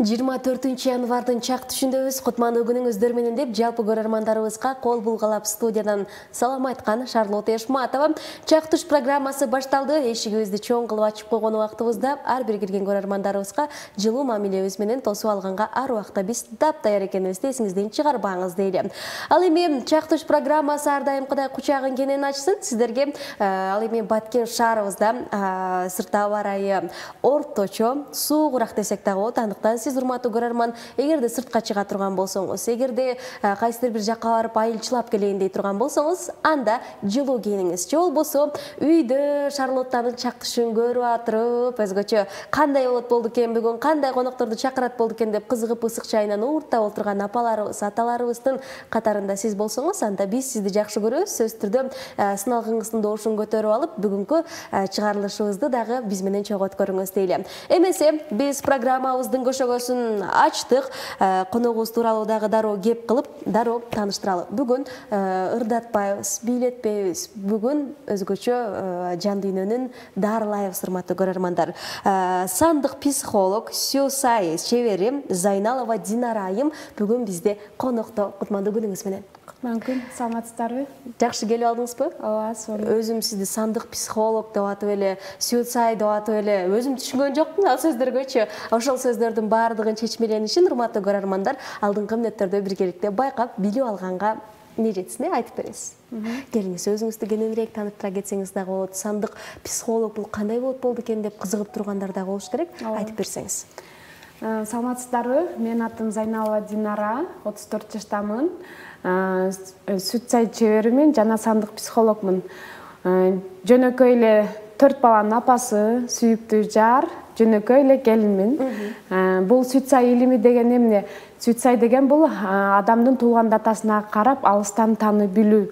24 январдын чак түшүндөбүз. Кутмандуу күнүңүздөр менен деп жалпы көрөрмандарыбызга кол булгалап студиядан салам айткан Шарлотта Эшматова. Чак түш программасы башталды. Эшигибизди чоң кылып ачып койгон убактыбызда ар бир кирген көрөрмандарыбызга жылуу мамилебиз менен тосуп алганга ар убакта биз таптаяр экенибизди эсиңизден чыгарбаңыз дейли. Ал эми чак түш программасы ар дайымкыдай кучагын кенен ачсын. Сиздерге ал эми Баткен шаарыбызда сыртта аба ырайы орточо суугураак десек дагы болот. Андыктан сиз урматтуу көрөрман, эгерде сыртка чыга турган болсоңуз, эгерде кайсыдыр бир жакка барып айылчылап келейин дей турган болсоңуз, анда жылуу кийиниңиз. Же болбосо үйдө Шарлоттанын чак түшүн көрүп атырып, өзгөчө кандай болду экен бүгүн, кандай конокторду чакырат болду экен деп кызыгып ысык чайынан ууртап отурган апаларыбыз, аталарыбыздын катарында сиз болсоңуз, анда биз сизди жакшы көрөбүз. Сөз түрдө сыналгыңыздын добушун көтөрүп алып, бүгүнкү чыгарылышыбызды дагы биз менен чогуу өткөрүңүз дейли. Эмесе биз программабыздын көшөгөсүн ачтык. Коногубуз тууралуу дагы дароо кеп кылып, дароо тааныштыралы. Бүгүн ырдатпайбыз, бийлетпейбиз. Бүгүн өзгөчө жан дүйнөнүн дарылайбыз, урматтуу көрөрмандар. Сандык психолог, Сюсай чебери Зайналова Динара айым бүгүн бизде конокто. Кутмандуу күнүңүз менен. Мүмкүн, саламатсыздарбы? Жакшы келип алдыңызбы? Ооба, сонун. Өзүм сизди сандык психолог деп атып эле, Сюсай деп атып эле, өзүм түшүнгөн жокмун ал сөздөргөчү. Ошол сөздөрдүн баардыгын чечмеленишин урматтуу көрөрмандар алдыңкы мүнөттөрдө биргеликте байкап, билип алганга эмне жетсин, айтып бересиз. Келиңиз, өзүңүздү кененирээк тааныптыра кетсеңиз дагы болот. Сандык психолог бул кандай болду экен деп кызыгып тургандар дагы болуш керек. Айтып берсеңиз. Саламатсыздарбы? Менин атым Зайналова Динара, 34 жаштамын. Сүт сай чеберимин жана сандык психологмун. Жөнөкөй эле 4 баланын апасы, сүйүктүү жар, жөнөкөй эле келинмин. Бул сүт сай илими деген эмне? Сүт сай деген бул адамдын туулган датасына карап алыстан таанып билүү.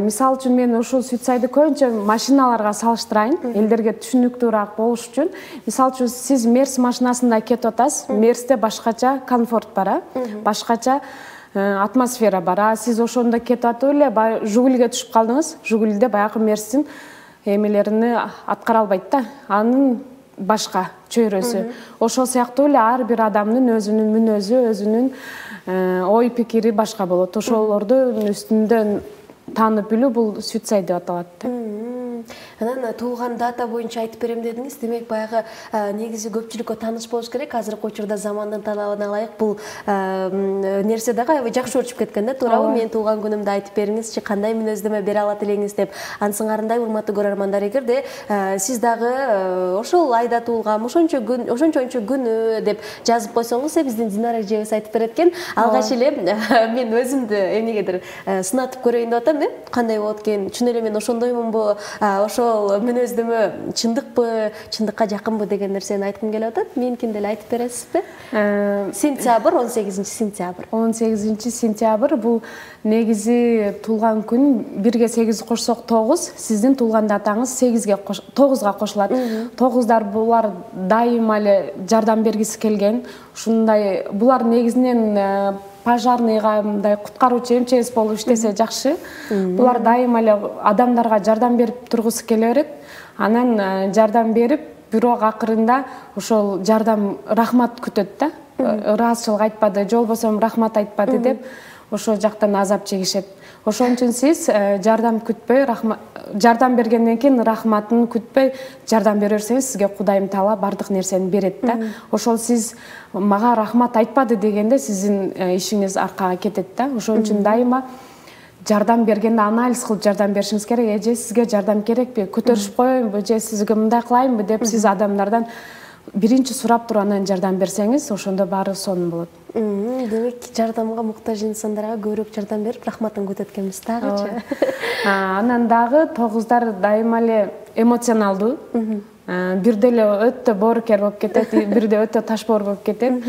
Мисалы үчүн мен ушул сүт сайды көбүнчө машиналарга салыштырайын, элдерге түшүнүктүүрөөк болуш үчүн. Мисалы үчүн сиз Мерс машинасында кетип атасыз, Мерсте башкача комфорт бар, башкача атмосфера бар. Сиз ошондо кетип атып эле Жигулиге түшүп калдыңыз. Жигулиде баягы Мерстин эмелерини аткара албайт да. Анын башка чөйрөсү. Ошол сыяктуу эле ар бир адамдын өзүнүн мүнөзү, өзүнүн ой пикири башка болот. Ошолордун үстүндө таанып билүү бул сүт сай деп аталат. Анан туулган дата боюнча айтып берем дедиңиз. Демек баягы негизи көпчүлүккө тааныш болуш керек. Азыркы учурда замандын талабына ылайык бул нерсе дагы аябай жакшы өрчүп кеткен да, туурабы? Менин туулган күнүмдү айтып бериңизчи, кандай мүнөздөмө бере алат элеңиз деп. Ансыңарындай урматтуу көрөрмандар, эгерде сиз дагы ошол айда туулгам, ошончо күнү деп жазып койсоңуз, биздин Динара эжебиз айтып берет экен. Алгач эле мен өзүмдү эмнегедир сынатып көрөйүн деп атам, кандай болот экен, чын эле мен ошондоймунбу, ошол мүнөздөмө чындыкпы, чындыкка жакынбы деген нерсени айткым келип атат. Меникин деле айтып бересизби? Сентябрь, 18-сентябрь. 18-сентябрь бул негизи туулган күн 1-ге 8 кошсок 9, сиздин туулган датаңыз 9-га кошулат. 9'дар булар дайыма эле жардам бергиси келген. Ушундай булар негизинен пожарныйга, мындай куткаруучу МЧС болуп иштесе жакшы. Булар дайыма эле адамдарга жардам берип тургусу келе берет. Анан жардам берип, бирок акырында ошол жардам рахмат күтөт да. Ыраазычылык айтпады, же болбосо рахмат айтпады деп ошол жактан азап чегишет. Ошон үчүн сиз жардам күтпөй, жардам бергенден кийин рахматын күтпөй жардам бере берсеңиз, сизге Кудайым Таала бардык нерсени берет да. Ошол сиз мага рахмат айтпады дегенде сиздин ишиңиз аркага кетет да. Ошон үчүн дайыма жардам бергенде анализ кылып жардам беришиңиз керек. Эже сизге жардам керекпи? Көтөрүшүп коеюнбу же сизге мындай кылайынбы деп сиз адамдардан биринчи сурап туруп анан жардам берсеңиз, ошондо баары сонун болот. Демек, жардамга муктаж инсандарга көбүрөөк жардам берип, рахматын күтөт экенбиз дагычы. Анан дагы 9'дар дайыма эле эмоционалдуу. Бирде эле өтө боорукер болуп кетет, бирде өтө ташбоор болуп кетет.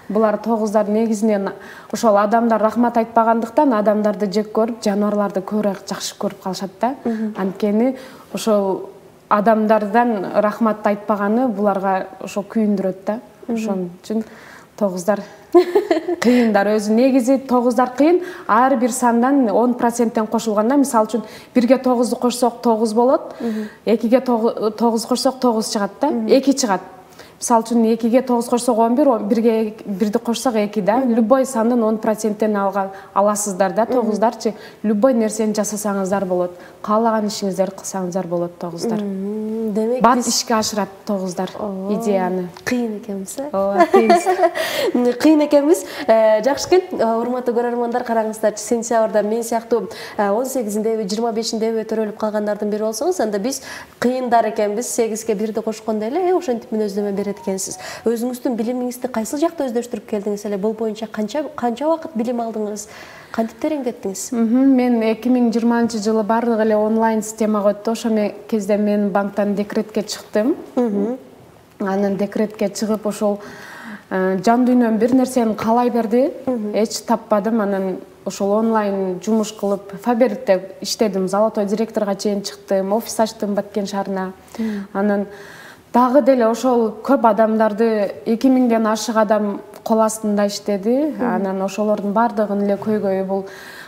Булар 9'дар негизинен ошол адамдар рахмат айтпагандыктан адамдарды жек көрүп, жаныбарларды көбүрөөк жакшы көрүп калышат да. Анткени ошол адамдардан рахмат айтпаганы буларга ошо күйүндүрөт да. Ошон үчүн 9'дар кыйындар өзү. Негизи 9'дар кыйын, ар бир сандан 10%тен кошулганда, мисалы үчүн 1-ге 9'ду кошсок 9 болот, 2-ге 9 кошсок 9 чыгат да, 2 чыгат. мисалы үчүн 2-ге 9 кошсок 11, 1-ге 1-ди кошсок 2 да. Любой сандын 10%тен аласыздар да, 9дарчы. Любой нерсени жасасаңыздар болот. Каалаган ишиңиздерди кылсаңыздар болот 9дар. Демек бат ишке ашырат 9дар идеяны. Кыйын экенбиз, Ооба, кыйын. Кыйын экенбиз. Жакшы экен, урматтуу көрөрмандар, караңыздарчы, сентябрда мен сыяктуу 18-индеби, 25-индеби төрөлүп калгандардын бири болсоңуз, анда биз кыйындар экенбиз, 8-ге 1-ди кошкондо эле ошентип мүнөздөмө берет экенсиз. Өзүңүздүн билимиңизди кайсыл жакта өздөштүрүп келдиңиз эле? Бул боюнча канча убакыт билим алдыңыз? Кантип тереңдеттиңиз? Мен 2020-жылы бардык эле онлайн системага өттү. Ошо кезде мен банктан декретке чыктым. Анан декретке чыгып ошол жан дүйнөм бир нерсени каалай берди. Эч таппадым. Анан ошол онлайн жумуш кылып Фаберикте иштедим. Золотой директорго чейин чыктым. Офис ачтым Баткен шаарына. Анан дагы деле ошол көп адамдарды 2000ден ашык адам кол астында иштеди. Анан ошолордун бардыгын эле көйгөйү бул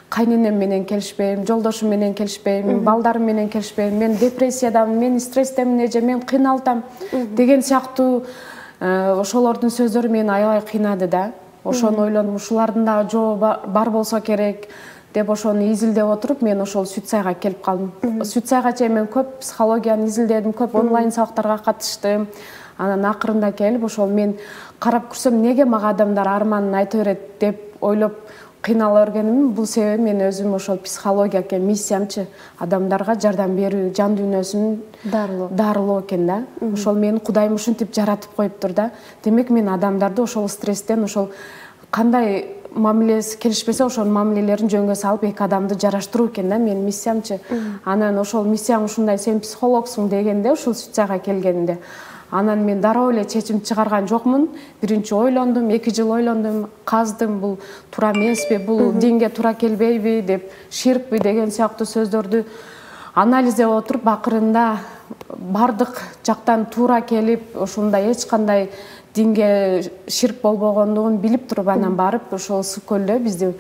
кайненем менен келишпейм, жолдошум менен келишпейм, балдарым менен келишпейм, мен депрессиядамын, мен стресстемин, эже мен кыйналтам деген сыяктуу ошолордун сөздөрү мени аябай кыйнады да. Ошону ойлондум, ушулардын дагы жообу бар болсо керек деп ошону изилдеп отуруп, мен ошол Сүтсайга келип калдым. Сүтсайга чейин мен көп психологияны изилдедим, көп онлайн сабактарга катыштым. Анан акырында келип ошол мен карап көрсөм, неге мага адамдар арманын айта берет деп ойлоп кыйнала бергеним, бул себеби мен өзүм ошол психология экен, миссиямчы адамдарга жардам берүү, жан дүйнөсүн дарылоо экен да. Ошол мени Кудайым ушинтип жаратып коюптур да. Демек мен адамдарды ошол стресстен, ошол кандай мамилеси келишпесе, ошол мамилелерин жөнгө салып эки адамды жараштыруу экен да, менин миссиямчы. Анан ошол миссияң ушундай, сен психологсуң дегенде, ошол Сүтсайга келгенде, анан мен дароо эле чечим чыгарган жокмун. Биринчи ойлондум, 2 жыл ойлондум, каздым, бул туура эмеспи, бул динге туура келбейби деп, ширкпи деген сыяктуу сөздөрдү анализдеп отуруп, акырында бардык жактан туура келип, ошондой эч кандай динге ширк болбогондугун билип туруп, анан барып ошол Ысык көлдө бизди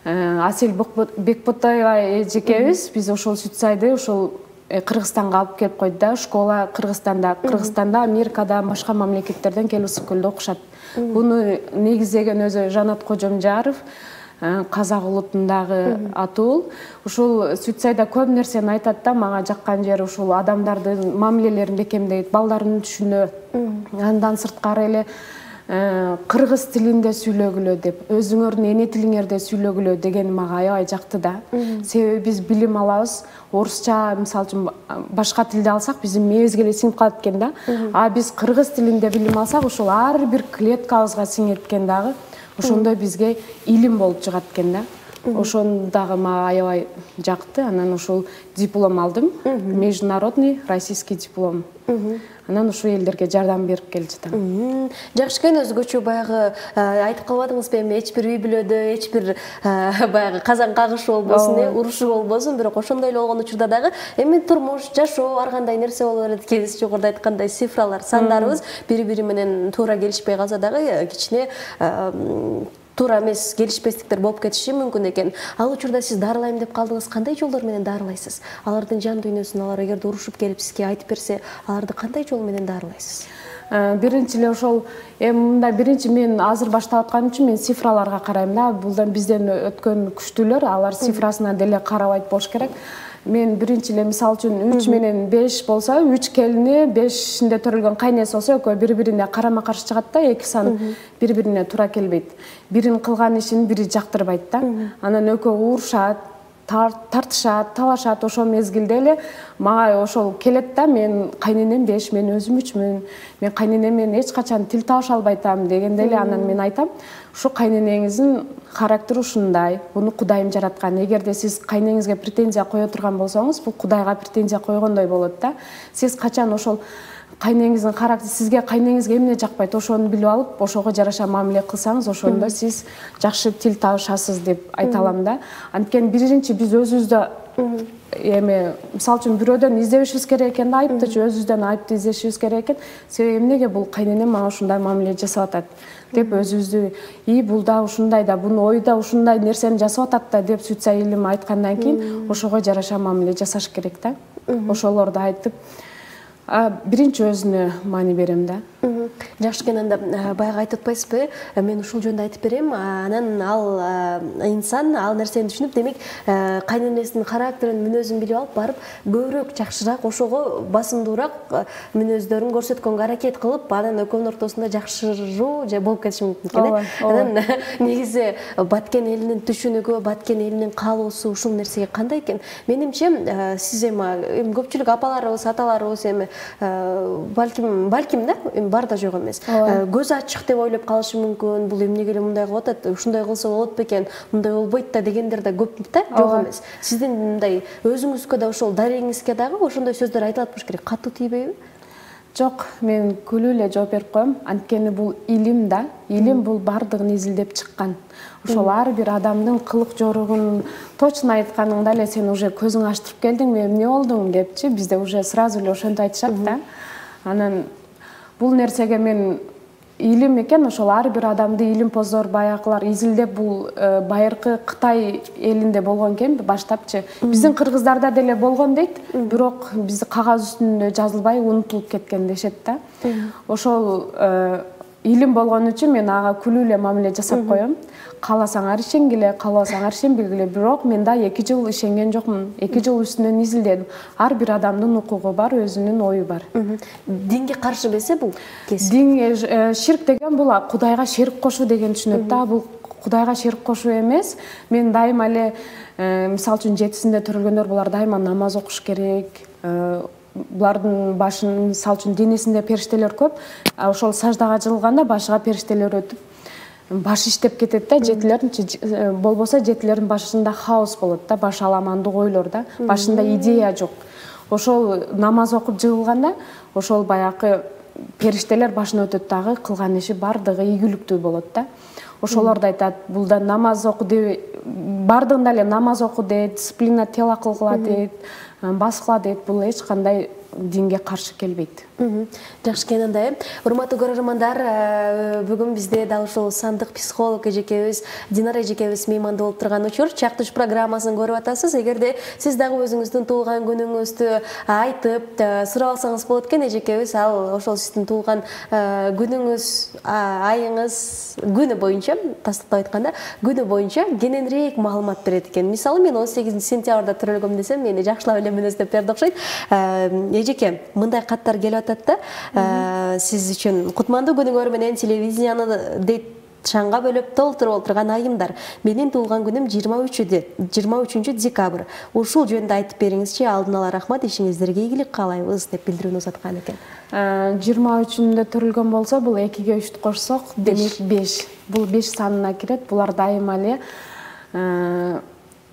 Асель Бекботоева эжекебиз, биз ошол Сүтсайды ошол Кыргызстанга алып келип койду да. Школа Кыргызстанда, Америкада, башка мамлекеттерден келип Ысык көлдө окушат. Буну негиздеген өзү Жанат Кожомжаров, казак улутундагы атул. Ушул Сүтсайда көп нерсени айтат да, мага жаккан жери ушул адамдардын мамилелерин бекемдейт, балдарын түшүнө. Андан сырткары эле кыргыз тилинде сүйлөгүлө деп, өзүңөрдүн эне тилиңерде сүйлөгүлө деген мага аябай жакты да. Себеби биз билим алабыз, орусча, мисалы үчүн башка тилде алсак, биздин мээбизге эле сиңип калат экен да. А биз кыргыз тилинде билим алсак, ошол ар бир клеткабызга сиңет экен дагы. Ошондой бизге илим болуп чыгат экен да. Ошону дагы мага аябай жакты. Анан ошол диплом алдым, международный российский диплом. Анан ушул элдерге жардам берип келе жатам. Жакшы экен, өзгөчө баягы айтып калбадыңызбы, эми эч бир үй бүлөдө эч бир баягы казан кагышы болбосун, урушуу болбосун, бирок ошондой эле болгон учурда дагы эми турмуш, жашоо ар кандай нерсе боло берет экен. Жогоруда айткандай цифралар, сандарыбыз бири-бири менен туура келишпей калса дагы кичине туура эмес келишпестиктер болуп кетиши мүмкүн экен. Ал учурда сиз дарылайм деп калдыңыз, кандай жолдор менен дарылайсыз? Алардын жан дүйнөсүн, алар эгерде урушуп келип сизге айтып берсе, аларды кандай жол менен дарылайсыз? Биринчи эле ошол мындай, биринчи мен азыр баштап атканым үчүн мен цифраларга карайм да. Булдан бизден өткөн күчтүүлөр, алар цифрасына деле карабайт болуш керек. Мен биринчи эле мисалы үчүн 3 менен 5 болсо, 3 келини 5-инде төрөлгөн кайнеси болсо, экөө бири-бирине карама-каршы чыгат да, эки сан бири-бирине туура келбейт. Бирин кылган ишин бири жактырбайт да. Анан экөө урушат, тартышат, талашат. Ошол мезгилде эле мага ошол келет да, мен кайненем 5, мен өзүм 3мүн. Мен кайненем менен эч качан тил табыша албайтам дегенде эле анан мен айтам, ушу кайненеңиздин характери ушундай, буну Кудайым жараткан. Эгерде сиз кайнеңизге претензия кое турган болсоңуз, бул Кудайга претензия койгондой болот да. Сиз качан ошол кайнеңиздин характери, сизге кайнеңизге эмне жакпайт, ошону билип алып, ошого жараша мамиле кылсаңыз, ошондо сиз жакшы тил табышасыз деп айта алам да. Анткени биринчи биз өзүбүздө эми мисалы үчүн бирөөдөн издебешибиз керек экен да, айыптычы өзүбүздөн айыпты издешибиз керек экен. Себеби эмнеге бул кайненем мага ушундай мамиле жасап атат деп өзүбүздү, бул да ушундай да, бунун ойда ушундай нерсени жасап атат да деп Сүтсай илим айткандан кийин ошого жараша мамиле жасаш керек да. Ошолорду айтып, биринчи өзүнө маани берем да. Жакшы экен. Анда баягы айтып атпайсызбы, мен ушул жөнүндө айтып берем. Анан ал инсан ал нерсени түшүнүп, демек кайненесинин характерин, мүнөзүн билип алып, барып көбүрөөк жакшыраак, ошого басымдуураак мүнөздөрүн көрсөткөнгө аракет кылып, анан экөөнүн ортосунда жакшыруу болуп кетиши мүмкүн экен. Анан негизи Баткен элинин түшүнүгү, Баткен элинин каалоосу ушул нерсеге кандай экен? Менимче сиз эми көпчүлүк апаларыбыз, аталарыбыз эми балким да, бар да жок эмес. Көз ачык деп ойлоп калышы мүмкүн. Бул эмнеге эле мындай кылып атат, ушундай кылса болот бекен, мындай болбойт да дегендер да көп да, жок эмес. Сиздин мындай өзүңүзгө да ошол дарегиңизге дагы ошондой сөздөр айтылат болуш керек. Катуу тийбейби? Жок, мен күлүү эле жооп берип коем. Анткени бул илим да. Илим бул бардыгын изилдеп чыккан. Ошол ар бир адамдын кылык жоругун точно айтканыңда эле сен уже көзүң ачтырып келдиң, эмне болдуң депчи, бизде уже сразу эле ошентип айтышат да. Анан бул нерсеге мен илим экен, ошол ар бир адамды илимпоздор баягылар изилдеп, бул байыркы Кытай элинде болгон экен баштапчы. Биздин кыргыздарда деле болгон дейт, бирок бизди кагаз үстүндө жазылбай унутулуп кеткен дешет да. Ошол илим болгон үчүн мен ага күлүү эле мамиле жасап коем. Кааласаңар ишенгиле, каалабасаңар ишенбегиле, бирок мен да 2 жыл ишенген жокмун. 2 жыл үстүнөн изилдедим. Ар бир адамдын укугу бар, өзүнүн ою бар. Динге каршы эмесе бул кесип? Дин ширк деген бул Кудайга шерик кошуу деген түшүнөт да. Бул Кудайга шерик кошуу эмес. Мен дайыма эле мисалы үчүн 7-синде төрөлгөндөр булар дайыма намаз окуш керек. Булардын башын мисалы үчүн денесинде периштелер көп. Ошол саждага жылганда башыга периштелер өтүп баш иштеп кетет да, жетилерин болбосо жетилердин башында хаос болот да, баш аламандык ойлор да, башында идея жок. Ошол намаз окуп жыгылганда ошол баягы периштелер башына өтөт дагы, кылган иши бардыгы ийгиликтүү болот да. Ошолор да айтат, бул да намаз оку деп, бардыгында эле намаз оку дейт, дисциплина тела кылгыла дейт, баскыла дейт, бул эч кандай динге каршы келбейт. Жакшы экен анда. Урматтуу көрөрмандар, бүгүн бизде дал ушул сандык психолог эжекебиз Динара эжекебиз мейманда болуп турган учур. Чактыш программасын көрүп атасыз. Эгерде сиз дагы өзүңүздүн туулган күнүңүздү айтып, сурап алсаңыз болот экен, эжекебиз ал ошол сиздин туулган күнүңүз, айыңыз, күнү боюнча, тастыктап айтканда, күнү боюнча кененирээк маалымат берет экен. Мисалы, мен 18-сентябрда төрөлгөм десем, мени жакшылап эле мүнөздөп берди окшойт. Эжеке, мындай каттар келип атат да, сиз үчүн кутмандуу күнүңөр менен телевизияны дейт шаңга бөлөп толтуруп отурган айымдар. Менин туулган күнүм 23 декабрь. Ушул жөнүндө айтып бериңизчи, алдын ала рахмат, ишиңиздерге ийгилик каалайбыз деп билдирүүнү узаткан экен. 23-үндө төрөлгөн болсо, бул 2-ге 3 кошсок, демек 5. Бул 5 санына кирет. Булар дайыма эле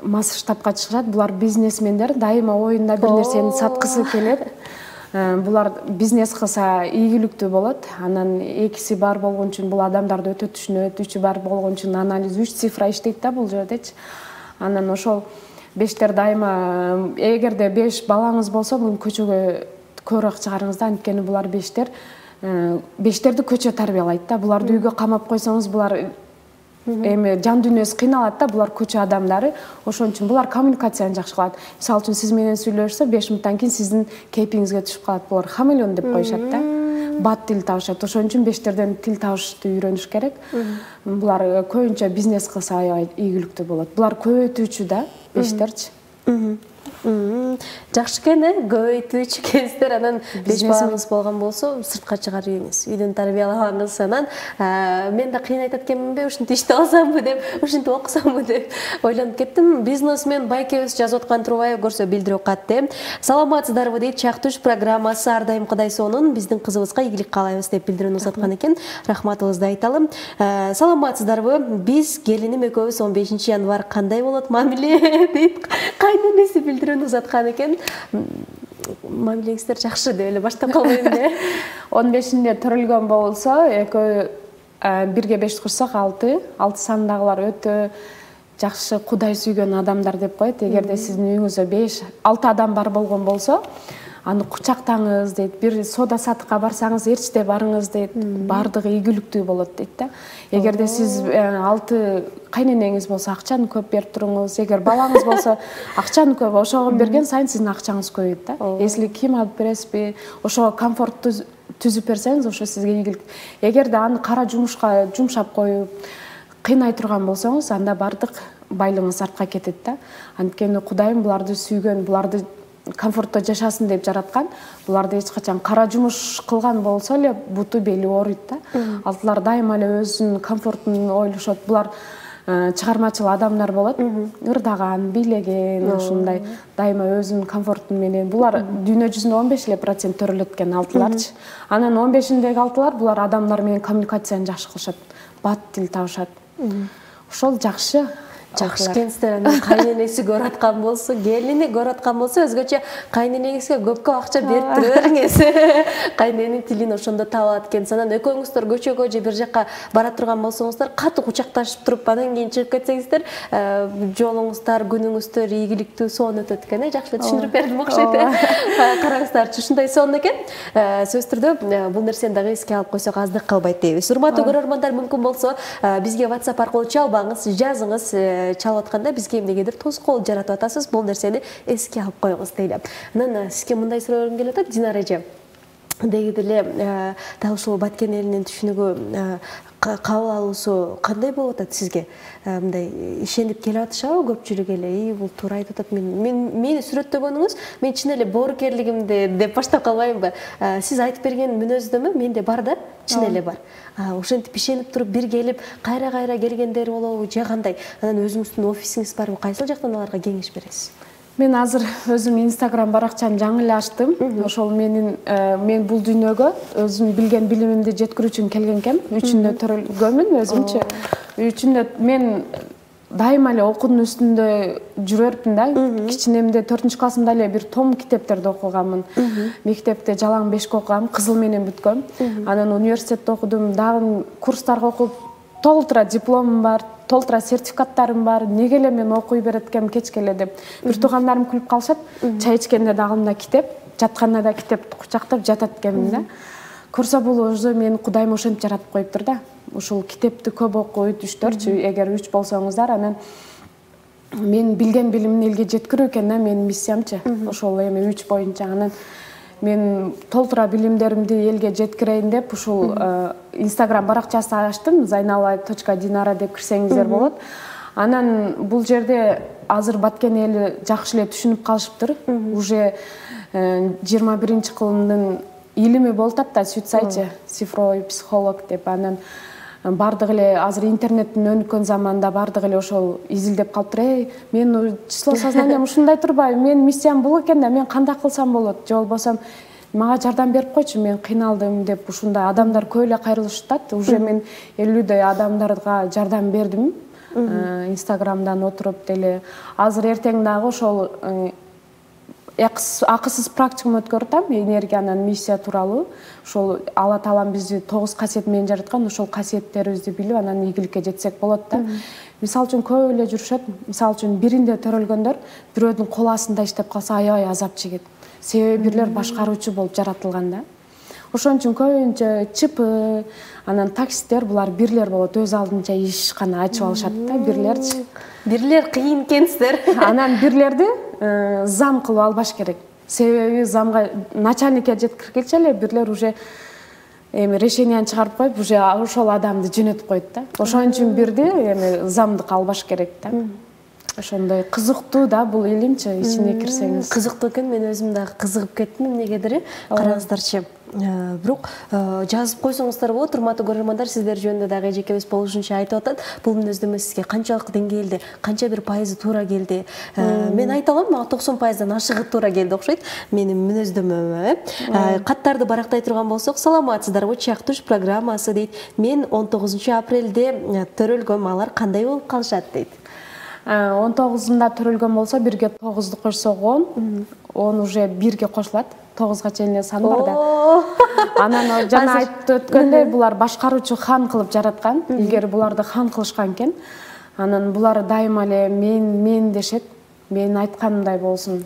масштабка чыгышат. Булар бизнесмендер, дайыма оюнда бир нерсени саткысы келет. Булар бизнес кылса ийгиликтүү болот. Анан 2си бар болгон үчүн бул адамдарды өтө түшүнөт, 3 бар болгон үчүн анализ 3 цифра иштейт да бул жердечи. Анан ошол 5тер дайыма, эгерде 5 балаңыз болсо, муну көчөгө көбүрөөк чыгарыңыз да, анткени булар 5терди көчө тарбиялайт да. Буларды үйгө камап койсоңуз, булар эми жан дүйнөсү кыйналат да, булар көчө адамдары. Ошон үчүн булар коммуникацияны жакшы кылат. Мисалы үчүн сиз менен сүйлөшсө 5 мүнөттөн кийин сиздин кейпиңизге түшүп калат. Булар хамелеон деп коюшат да. Бат тил табышат. Ошон үчүн 5терден тил табышты үйрөнүш керек. Булар көбүнчө бизнес кылса аябай ийгиликтүү болот. Булар көбөйтүүчү да, 5терчи. Жакшы экен, көбөйтүүчү экенсиздер. Анан 5 балаңыз болгон болсо, сыртка чыгарып ийиңиз, үйдөн тарбиялабаңыз. Анан мен да кыйнайт экенминби, ушинтип иштеп алсамбы деп, ушинтип окусамбы деп ойлонуп кеттим. Бизнесмен байкебиз жазып аткан Турбаев көрсө билдирип катты. Саламатсыздарбы дейт, Чактыш программасы ар дайым Кудай сонун, биздин кызыбызга ийгилик каалайбыз деп билдирүүнү узаткан экен. Рахматыбызды айталы. Саламатсыздарбы? Биз келиним экөөбүз 15 январь кандай болот мамиле дейт. Кайненеси билдирүүнү узаткан экен. Мамилеңиздер жакшы деп эле баштап калбайм да. 15-inde төрөлгөн болсо, экөө 1-ге 5 кошсок 6 сандагылар өтө жакшы Кудай сүйгөн адамдар деп коет. Эгерде сиздин үйүңүздө 5-6 адам бар болгон болсо, аны кучактаңыз дейт. Бир сода сатыкка барсаңыз, эрчте барыңыз дейт. Бардыгы ийгиликтүү болот дейт да. Эгерде сиз 6 кайненеңиз болсо, акчаны көп берип туруңуз. Эгер балаңыз болсо, акчаны көп, ошого берген сайын сиздин акчаңыз көбөйөт да. Если кийим алып бересизби, ошого комфорттуу түзүп берсеңиз ошо сизге ийгилик. Эгерде аны кара жумушка жумшап коюп кыйнай турган болсоңуз, анда бардык байлыгыңыз артка кетет да. Анткени Кудайым буларды сүйгөн, буларды комфортто жашасын деп жараткан. Буларды эч качан кара жумуш кылган болсо эле буту бели ооруйт да. Алар дайыма эле өзүнүн комфортун ойлошот. Булар чыгармачыл адамдар болот. Ырдаган, бийлеген, ушундай дайыма өзүнүн комфорту менен. Булар дүйнө жүзүндө 15% төрөлөт экен алтыларчы. Анан 15-индеги алтылар булар адамдар менен коммуникацияны жакшы кылышат, бат тил табышат. Ошол жакшы. Жакшы экенсиздер. Анан кайненеси көрүп аткан болсо, келини көрүп аткан болсо, өзгөчө кайненеңизге көпкө акча берип туруп бериңиз. Кайненин тилин ошондо таап алат экенсиз. Анан экөөңүздөр көчөгө же бир жакка бара турган болсоңуздар, катуу кучакташып туруп, анан кийин чыгып кетсеңиздер, жолуңуздар, күнүңүздөр ийгиликтүү сонун өтөт экен. Жакшы эле түшүндүрүп бердим окшойт. Караңыздарчы, ушундай сонун экен. Сөзсүз түрдө бул нерсени дагы эске алып койсок аздык калбайт дейбиз. Урматтуу көрөрмандар, мүмкүн болсо бизге WhatsApp аркылуу чалбаңыз, жазыңыз. Чалып атканда бизге эмнегедир тоскоол жаратып атасыз, бул нерсени эске алып коюңуз дейли. Анан сизге мындай суроо келип атат, Динара эже. Деги деле дал ушул Баткен элинин түшүнүгү кабыл алуусу кандай болуп атат сизге? Мындай ишенип келип атышабы көпчүлүк эле? Бул туура айтып атат. Мени сүрөттөгөнүңүз, мен чын эле боорукерлигимди деп баштап калбаймынбы? Сиз айтып берген мүнөздөмө менде бар да, чын эле бар. Ошентип ишенип туруп бир келип, кайра келгендер болобу же кандай? Анан өзүңүздүн офисиңиз барбы? Кайсыл жактан аларга кеңеш бересиз? Мен азыр өзүм Instagram баракчаны жаңы эле ачтым. Ошол мен бул дүйнөгө өзүм билген билимимди жеткирүү үчүн келген экенмин. Үчүндө төрөлгөнмүн өзүмчө. Үчүндө мен дайыма эле окуунун үстүндө жүрөрмүн да. Кичинемде 4-классымда эле бир том китептерди окуганмын. Мектепте жалаң 5 окугам, кызыл менен бүткөм. Анан университетте окудум, дагы курстарга окуп, толтура дипломум бар, толтура сертификаттарым бар. Неге эле мен окуй берет экенмин кечке эле деп. Бир туугандарым күлүп калышат. Чай ичкенде дагы китеп, жатканда да китепти кучактап жатат экенмин да. Көрсө бул уже мени Кудайым ошентип жаратып коюптур да. Ушул китепти көп окуйт, 3-4, эгер 3 болсоңуздар, анан мен билген билимин элге жеткирүү экен да менин миссиямчы. Ошол эми 3 боюнча анан мен толтура билимдеримди элге жеткирейин деп ушул Instagram баракчасын ачтым, zainalay.dinara деп кирсеңиздер болот. Анан бул жерде азыр Баткен эли жакшы эле түшүнүп калышыптыр. Уже 21-кылымдын илими болуп атат да, сүйтсайчы, цифровой психолог деп. Анан бардык эле азыр интернеттин өнүккөн заманда бардык эле ошол изилдеп калыптыр. Мен число сознаниям ушундай турбайбы? Мен миссиям бул экен да, мен кандай кылсам болот? Же болбосо мага жардам берип койчу, мен кыйналдым деп ушундай адамдар көп эле кайрылышат. Уже мен 50дөй адамдарга жардам бердим. Инстаграмдан отуруп деле. Азыр эртең дагы ошол акысыз практикум өткөрүп атам, энергиянын миссия тууралуу. Ошол Алла Таалам бизди 9 касиет менен жараткан, ошол касиеттерибизди билип, анан ийгиликке жетсек болот да. Мисалы үчүн көп эле жүрүшөт. Мисалы үчүн биринде төрөлгөндөр бирөөдүн кол астында иштеп калса аябай азап чегет. Себеби бирлер башкаруучу болуп жаратылган да. Ошон үчүн көбүнчө ЧП, анан таксисттер булар бирлер болот, өз алдынча иш гана ачып алышат да, бирлерчи. Бирлер кыйын экенсиздер. Анан бирлерди зам кылып албаш керек. Себеби замга начальникке жеткиргенче эле бирлер уже решенияны чыгарып коюп, уже ошол адамды жөнөтүп коет да. Ошон үчүн бирди замдык албаш керек да. Ошондой кызыктуу да бул илимчи, ичине кирсеңиз. Кызыктуу экен, мен өзүм дагы кызыгып кеттим эмнегедир. Караңыздарчы. Бирок жазып койсоңуздар болот, урматтуу көрөрмандар, сиздер жөнүндө дагы эжекебиз болушунча айтып атат. Бул мүнөздөмө сизге канчалык деңгээлде, канча бир пайызы туура келди? Мен айта алам, мага 90%дан ашыгы туура келди окшойт менин мүнөздөмөмө. Каттарды барактай турган болсок, саламатсыздарбы, Чак туш программасы дейт. Мен 19 апрелде төрөлгөм, алар кандай болуп калышат дейт. 19-ында төрөлгөн болсо, 1-ге 9-ду кошсок 10, 10 уже 1-ге кошулат. 9-га чейин эле сан бар да. Анан жана айтып өткөндөй, булар башкаруучу хан кылып жараткан. Илгери буларды хан кылышкан экен. Анан булар дайыма эле мен дешет. Мен айтканымдай болсун.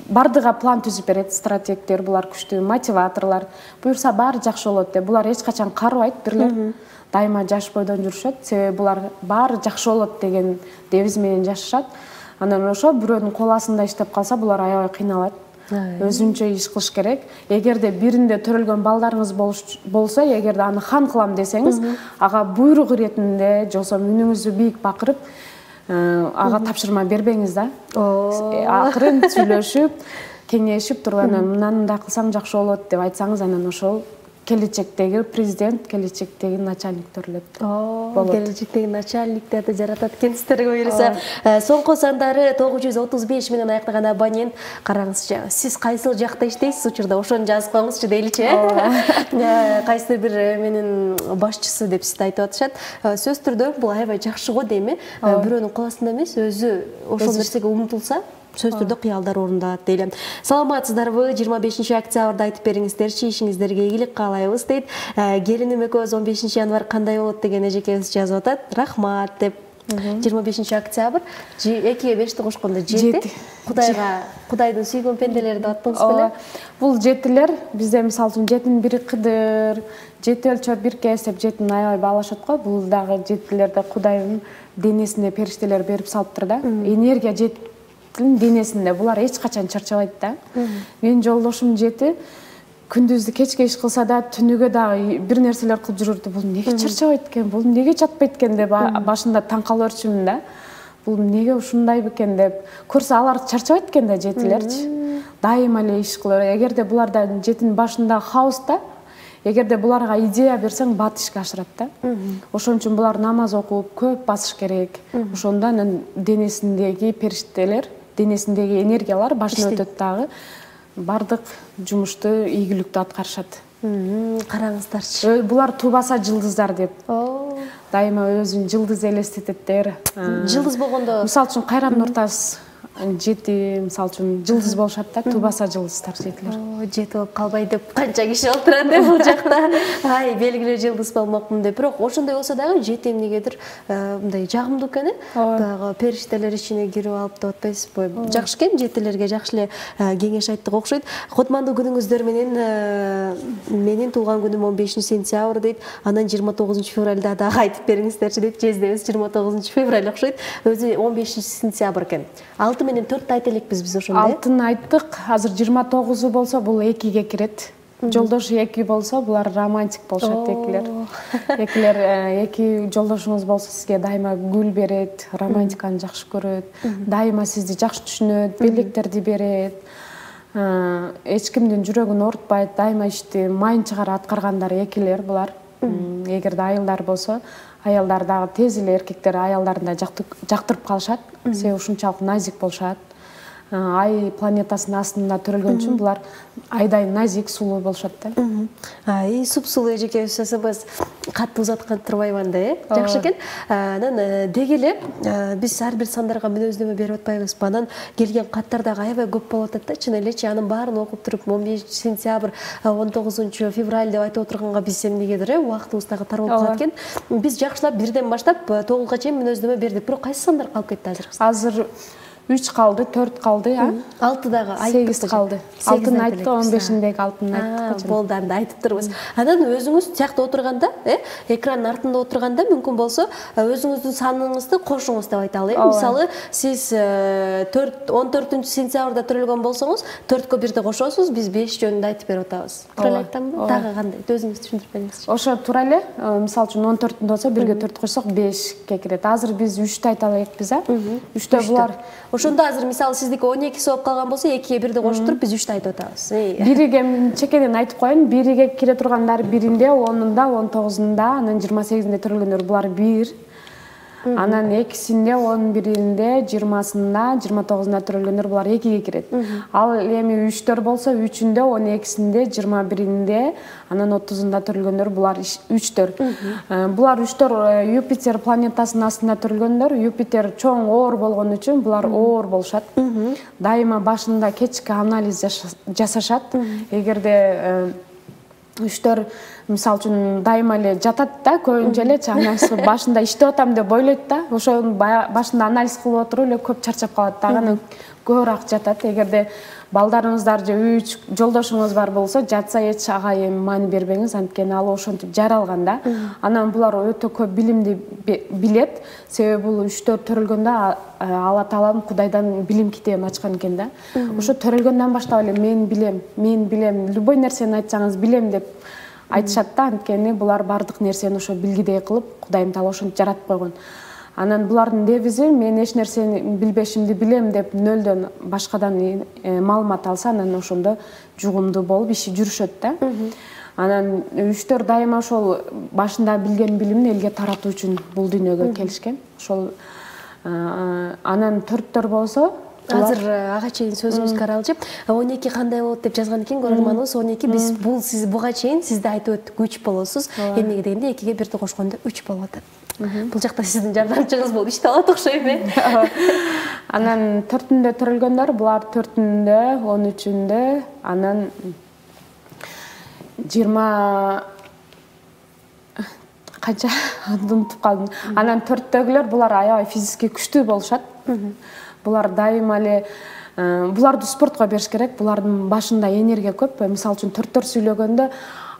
Бардыга план түзүп берет, стратегдер, булар күчтүү мотиваторлор. Буюрса баары жакшы болот деп. Булар эч качан карыбайт бирлер. Дайыма жаш бойдон жүрүшөт. Себеби булар баары жакшы болот деген девиз менен жашашат. Анан ошо бирөөнүн кол астында иштеп калса, булар аябай кыйналат. өзүнчө иш кылыш керек. Эгерде биринде төрөлгөн балдарыңыз болсо, эгерде аны хан кылам десеңиз, ага буйрук иретинде, же болбосо үнүңүздү бийик бакырып, ага тапшырма бербеңиз да. Акырын сүйлөшүп, кеңешип туруп, мынаны да кылсаң жакшы болот деп айтсаңыз, анан ошол келечектеги президент, келечектеги начальник төрөлөт. Келечектеги начальниктерди жаратат экенсиздер буюрса. Соңку сандары 935 менен аяктаган абонент. Караңызчы, сиз кайсыл жакта иштейсиз учурда? Ошону жазып коюңузчу дейличи. Кайсы бир менин башчысы деп сизди айтып атышат. Сөз түрдө бул аябай жакшы го дейм. Бирөөнүн кол астында эмес, өзү ошол нерсеге умтулса, сөз түрдө кыялдар орундалат дейли. Саламатсыздарбы? 25 октябрда айтып бериңиздерчи, ишиңиздерге ийгилик каалайбыз дейт. Келиним экөөбүз 15 январь кандай болот деген эжекебиз жазып атат. Рахмат деп. 25 октябрь 2-ге 5-ти кошкондо 7. Кудайдын сүйгөн пенделери деп аттыңыз беле? Бул жетилер бизде мисалы үчүн жетин бири кыдыр, жети өлчөп бир кесип жетин аябай баалашат го. Бул дагы жетилерде Кудайдын денесинде периштелер берип салыптыр да. Энергия денесинде булар эч качан чарчабайт да. Менин жолдошум жети күндүздү кечке иш кылса да, түнүгө дагы бир нерселер кылып жүрөрдү. Бул неге чарчабайт экен, бул неге жатпайт экен деп башында таң калып өрчүмүн да. Бул неге ушундай бекен деп көрсө, алар чарчабайт экен да жетилерчи. Дайыма эле иш кылыр. Эгерде булардан жетин башында хаоста, эгерде буларга идея берсең, бат ишке ашырат да. Ошон үчүн булар намаз окуп, көп басыш керек. Ошондо денесиндеги периштелер, денесиндеги энергиялар башына өтөт дагы. Бардык жумушту ийгиликтүү аткарышат. Караңыздарчы. Булар тубаса жылдыздар деп. Дайыма өзүн жылдыз элестететтер. Жылдыз болгондо, мисалы үчүн Кайран Нуртас жети, мисалы үчүн жылдыз болушат да, тубаса жылдыздар жетилер. Жети болуп калбай деп канча киши отурат деп бул жакта. Ай, белгилүү жылдыз болмокмун деп. Бирок ошондой болсо дагы жети эмнегедир мындай жагымдуу экен. Дагы периштелер ичине кирип алып деп атпайсызбы? Жакшы экен, жетилерге жакшы эле кеңеш айттык окшойт. Кутмандуу күнүңүздөр менен. Менин туулган күнүм 15 сентябрь дейт. Анан 29 февралда дагы айтып бериңиздерчи дейт. Жездебиз 29 февраль окшойт. Өзү 15 сентябрь экен. 6 менен 4 айта элекпиз биз ошондой. 6-ны айттык. Азыр 29 болсо бул 2-ге кирет. Жолдош 2 болсо булар романтик болушат экилер. Эки жолдошуңуз болсо сизге дайыма гүл берет, романтиканы жакшы көрөт, дайыма сизди жакшы түшүнөт, белектерди берет. Эч кимдин жүрөгүн оорутпайт, дайыма ишти майын чыгара аткаргандар экилер булар. Эгерде айылдар болсо, аялдар дагы тез эле эркектер аялдарын да жактырып калышат. Себеби ушунчалык назик болушат. Ай планетасынын астында төрөлгөн үчүн булар айдай назик, сулуу болушат да. Суп-сулуу эжекебиз сөзүбүз катты узаткан турбайбан да, жакшы экен. Анан деги эле биз ар бир сандарга мүнөздөмө берип атпайбызбы? Анан келген каттар дагы аябай көп болуп атат да. Чын элечи анын баарын окуп туруп 15 сентябрь, 19 февраль деп айтып отурганга биз эмнегедир убактыбыз дагы тар болуп калат экен. Биз жакшылап бирден баштап 9га чейин мүнөздөмө бердик. Бирок кайсы сандар калып кетти азыр? Азыр 3 калды, 4 калды, 6 дагы 8 калды. 6-ны айтты, 15-индеги 6-ны айттык. Болду, анда айтып турбуз. Анан өзүңүз тиякта отурганда, экранын артында отурганда мүмкүн болсо өзүңүздүн саныңызды кошуңуз деп айталы. Мисалы, сиз 14 сентябрда төрөлгөн болсоңуз, 4кө 1-ди кошосуз, биз 5 жөнүндө айтып берип атабыз. Туура эле айтамбы? Дагы кандай? Өзүңүз түшүндүрүп бериңизчи. Ошо туура эле. Мисалы үчүн 14-ндө болсо 1ге 4 кошсок 5ке кирет. Азыр биз 3тө айта элекпиз, 3тө булар. Ошондо азыр мисалы сиздики 12 болуп калган болсо 2-ге 1-ди кошуп туруп биз 3тө айтып атабыз. 1-ге чекеден айтып коеюн, 1-ге кире тургандар 1-инде, 10-унда, 19-унда, анан 28-инде төрөлгөндөр булар 1. Анан 2-синде, 11-инде, 20-сында, 29-унда төрөлгөндөр булар 2-ге кирет. Ал эми 3төр болсо 3-үндө, 12-синде, 21-инде, анан 30-унда төрөлгөндөр булар 3төр. Булар 3төр Юпитер планетасынын астында төрөлгөндөр. Юпитер чоң оор болгон үчүн булар оор болушат. Дайыма башында кечки анализ жасашат. Эгерде 3төр мисалы үчүн дайыма эле жатат да, көбүнчө эле анализ башында иштеп атам деп ойлойт да. Ошонун башында анализ кылып отуруп эле көп чарчап калат дагы, анан көбүрөөк жатат. Эгерде балдарыңыздар же 3 жолдошуңуз бар болсо жатса эч ага эми маани бербеңиз, анткени ал ошентип жаралган да. Анан булар өтө көп билимди билет, себеби бул 3-4 төрөлгөндө Алла Таалам Кудайдан билим китебин ачкан экен да. Ошо төрөлгөндөн баштап эле мен билем, любой нерсени айтсаңыз билем деп айтышат да, анткени булар бардык нерсени ошо билгидей кылып Кудайым Таала ошентип жаратып койгон. Анан булардын девизи мен эч нерсени билбешимди билем деп нөлдөн башкадан маалымат алса, анан ошондо жугумдуу болуп иши жүрүшөт да. Анан үчтөр дайыма ошол башында билген билимин элге таратуу үчүн бул дүйнөгө келишкен. Ошол анан төрттөр болсо азыр ага чейин сөзүңүзгө аралжып 12 кандай болот деп жазган экен көрөрманыбыз. 12 биз бул сиз буга чейин сизде айтып өттүк 3 болосуз. Эмнеге дегенде 2ге 1-ди кошкондо 3 болуп атат. Бул жакта сиздин жардамчыңыз болуп иштеп алат окшойм э. Анан 4-үндө төрөлгөндөр, булар 4-үндө, 13-үндө, анан 20 канча унутуп калдым. Анан 4-төгүлөр булар аябай физически күчтүү болушат. Булар дайыма эле буларды спортко бериш керек. Булардын башында энергия көп. Мисалы үчүн 4-төр сүйлөгөндө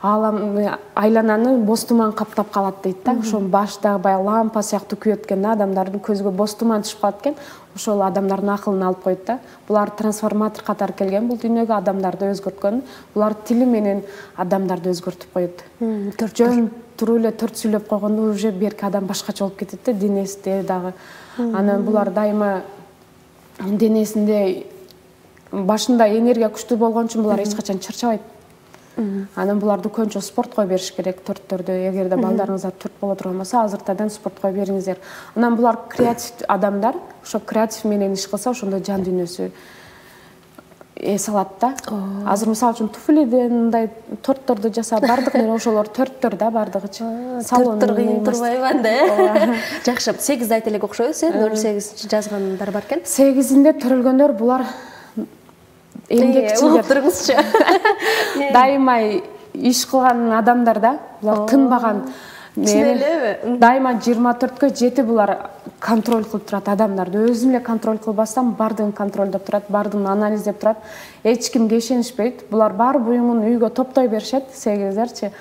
айлананы боз туман каптап калат дейт да. Ошо башта баягы лампа сыяктуу күйөт экен, адамдардын көзгө боз туман түшүп калат экен. Ошол адамдардын акылын алып коет да. Булар трансформатор катары келген, бул дүйнөгө адамдарды өзгөрткөн. Булар тили менен адамдарды өзгөртүп коет. Жөн туруп эле 4 сүйлөп койгондо уже берки адам башкача болуп кетет да, денесинде дагы. Анан булар дайыма денесинде башында энергия күчтүү болгон үчүн булар эч качан чарчабайт. Анан буларды көбүнчө спортко бериш керек, 4-төрдө. Эгерде балдарыңыздар 4 боло турган болсо, азыртадан спортко бериңиздер. Анан булар креатив адамдар, ошо креатив менен иш кылса, ошондо жан дүйнөсү эс алат да. Азыр мисалы үчүн туфлиден мындай тортторду жасап, бардык эле ошолор 4-төр да бардыгычы. Салондор кыйын турбайбы да. Жакшы, 8 айта элек окшойбуз, 08 жазгандар бар экен. 8-inde төрөлгөндөр булар эмгекчилер. Тургузчу. Дайыма иш кылган адамдар да, булар тынбаган. Дайыма 24-кө 7 булар контроль кылып турат адамдарды. Өзүм эле контроль кылбастан бардыгын контролдоп турат, бардыгын анализдеп турат. Эч кимге ишенишпейт. Булар бар буюмун үйгө топтой беришет, 8-дерчи.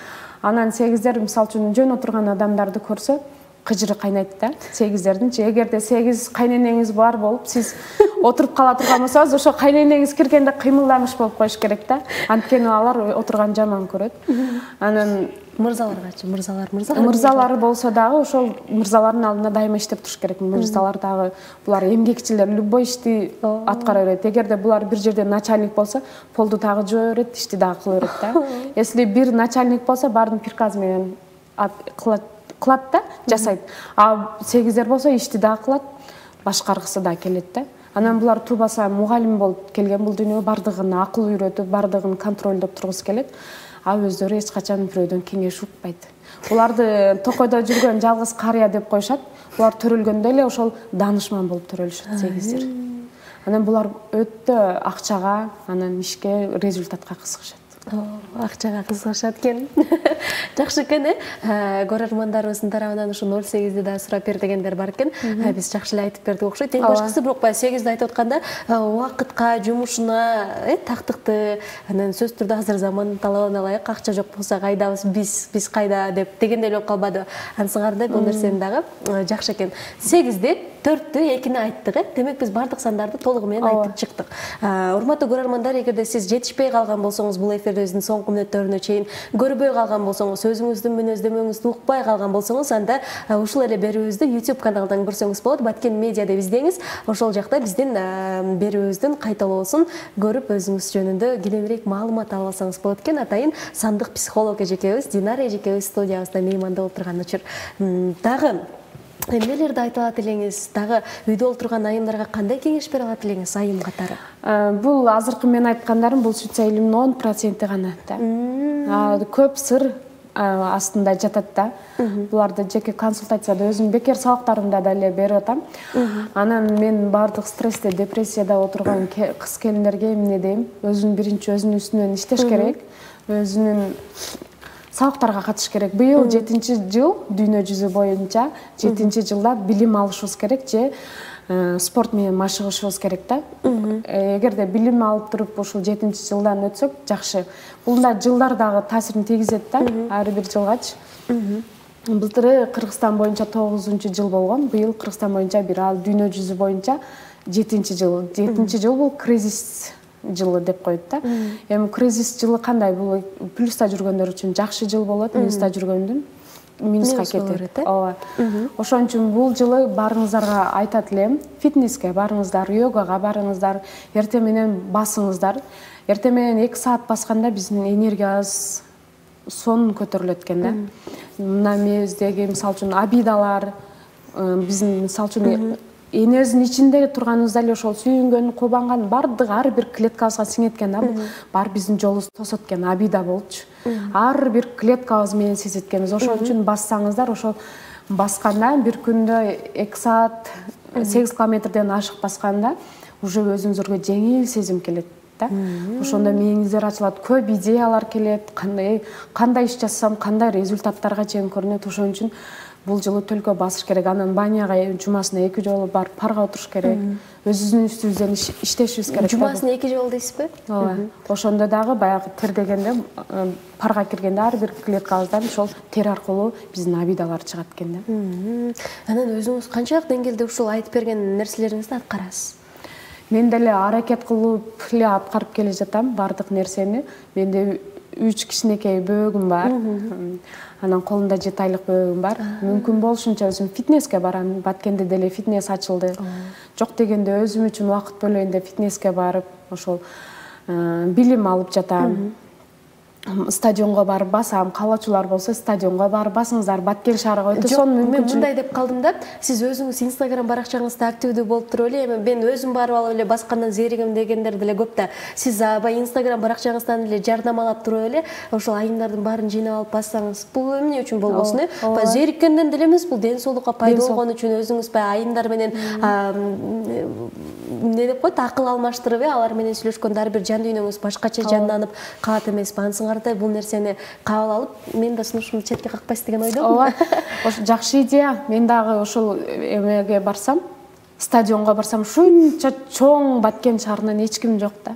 Анан 8-дер мисалы үчүн жөн отурган адамдарды көрсө, кыжыры кайнайт да. 8-дердинчи эгерде 8 кайненеңиз бар болуп, сиз отуруп кала турган болсоңуз, ошо кайненеңиз киргенде кыймылданыш болуп коюш керек да. Анткени алар отурган жаман көрөт. Анан мырзаларгачы, мырзалары болсо дагы ошол мырзалардын алдында дайыма иштеп туруш керек. Мырзалар дагы булар эмгекчилер, любой ишти аткара берет. Эгерде булар бир жерде начальник болсо, полду дагы жөө берет, ишти дагы кыла берет да. Если бир начальник болсо, бардын приказ менен кылат да, жасайт. А 8-дер болсо ишти дагы кылат, башкаргысы да келет да. Анан булар тубаса мугалим болуп келген, бул дүйнөгө бардыгын акыл үйрөтүп, бардыгын контролдоп тургусу келет. А өздөрү эч качан бирөөдөн кеңеш укпайт. Буларды токойдо жүргөн жалгыз карыя деп коюшат. Булар төрөлгөндө эле ошол данышман болуп төрөлүшөт 8-дер. Анан булар өтө акчага, анан ишке, результатка кызыгышат. Акчага кызыгышат экен. Жакшы экен, көрөрмандарыбыздын тарабынан ушу 08-ди да сурап бер дегендер бар экен. Биз жакшы эле айтып бердик окшойт. Эң башкысы бирок баягы 8-ди айтып атканда, убакытка, жумушуна тактыкты, анан сөзсүз түрдө азыр замандын талабына ылайык акча жок болсо кайдабыз, биз кайда деп дегендей болуп калбады. Ансыңарда бул нерсени дагы жакшы экен. 8-ди, 4-тү, 2-ни айттык, демек биз бардык сандарды толугу менен айтып чыктык. Урматтуу көрөрмандар, эгерде сиз жетишпей калган болсоңуз, бул эфирибиздин соңку мүнөттөрүнө чейин көрбөй калган болсоңуз, өзүңүздүн мүнөздөмөңүздү укпай калган болсоңуз, анда ушул эле берүүбүздү YouTube каналынан көрсөңүз болот. Баткен медиа деп издеңиз. Ошол жакта биздин берүүбүздүн кайталоосун көрүп, өзүңүз жөнүндө кененирээк маалымат алып алсаңыз болот экен. Атайын сандык психолог эжекебиз, Динара эжекебиз студиябызда мейманда болуп турган учур. Дагы эмнелерди айта алат элеңиз? Дагы үйдө олтурган айымдарга кандай кеңеш бере алат элеңиз айым катары? Бул азыркы мен айткандарым бул сүтсө илимдин 10% гана да. Көп сыр астында жатат да. Буларды жеке консультацияда өзүм бекер сабактарымда да эле берип атам. Анан мен бардык стрессте, депрессияда отурган кыз келиндерге эмне дейм? Биринчи өзүнүн үстүнөн иштеш керек. Өзүнүн сабактарга катыш керек. Быйыл 7-жыл дүйнө жүзү боюнча 7-жылда билим алышыбыз керек же спорт менен машыгышыбыз керек да. Эгерде билим алып туруп ушул 7-жылдан өтсөк жакшы. Бул да жылдар дагы таасирин тийгизет да, ар бир жылгачы. Былтыры Кыргызстан боюнча 9-жыл болгон. Быйыл Кыргызстан боюнча бир ал дүйнө жүзү боюнча 7-жыл. 7-жыл бул кризис жылы деп коет да. Эми кризис жылы кандай? Бул плюста жүргөндөр үчүн жакшы жыл болот, минуста жүргөндүн минуска кетет. Ооба. Ошон үчүн бул жылы барыңыздарга айтат элем, фитнеске барыңыздар, йогага барыңыздар, эртең менен басыңыздар. Эртең менен 2 саат басканда биздин энергиябыз сонун көтөрүлөт экен да. Мына мебиздеги мисалы үчүн абидалар, биздин мисалы үчүн энебиздин ичинде турганыбызда эле ошол сүйүнгөн, кубанган бардыгы ар бир клеткабызга сиңет экен да. Бар биздин жолубузду тосот экен, абида болчу. Ар бир клеткабыз менен сезет экенбиз. Ошон үчүн бассаңыздар, ошол басканда бир күндө 2 саат 8 километрден ашык басканда уже өзүңүзгө жеңил сезим келет да. Ошондо мээңиздер ачылат, көп идеялар келет, кандай иш жасасам, кандай результаттарга чейин көрүнөт. Ошон үчүн бул жылы төлкө басыш керек. Анан баняга жумасына 2 жолу барып парга отуруш керек. Өзүбүздүн үстүбүздөн иштешибиз керек. Жумасына 2 жолу дейсизби? Ооба. Ошондо дагы баягы тер дегенде парга киргенде ар бир клеткабыздан ошол тер аркылуу биздин абидалар чыгат экен да. Анан өзүңүз канчалык деңгээлде ушул айтып берген нерселериңизди аткарасыз? Мен деле аракет кылып эле аткарып келе жатам бардык нерсени. Менде 3 кичинекей бөөгүм бар. Анан колумда 7 айлык бөөгүм бар. Мүмкүн болушунча өзүм фитнеске барам. Баткенде деле фитнес ачылды. Жок дегенде өзүм үчүн убакыт бөлөйүн деп фитнеске барып, ошол билим алып жатам. Стадионго барып басам, каалоочулар болсо стадионго барып басыңыздар, Баткен шаарга өтө сонун мүмкүнчүлүк. Мен мындай деп калдым да, сиз өзүңүз Instagram баракчаңызда активдүү болуп туруп эле, эми мен өзүм барып алып эле баскандан зеригем дегендер деле көп да. Сиз аябай Instagram баракчаңыздан эле жардамалап туруп эле, ошол айымдардын баарын жыйнап алып бассаңыз, бул эмне үчүн болбосун, э? Зериккенден деле эмес, бул ден соолукка пайдалуу болгон үчүн өзүңүз айымдар менен эмне деп коет, акыл алмаштырып, алар менен сүйлөшкөндө ар бир жан дүйнөңүз башкача жанданып калат эмеспи? Ансыңарда бул нерсени кабыл алып, мен да сунушумду четке какпайсыз деген ойдомун. Ооба. Жакшы идея. Мен дагы ошол эмеге барсам, стадионго барсам, ушунча чоң Баткен шаарынан эч ким жок да.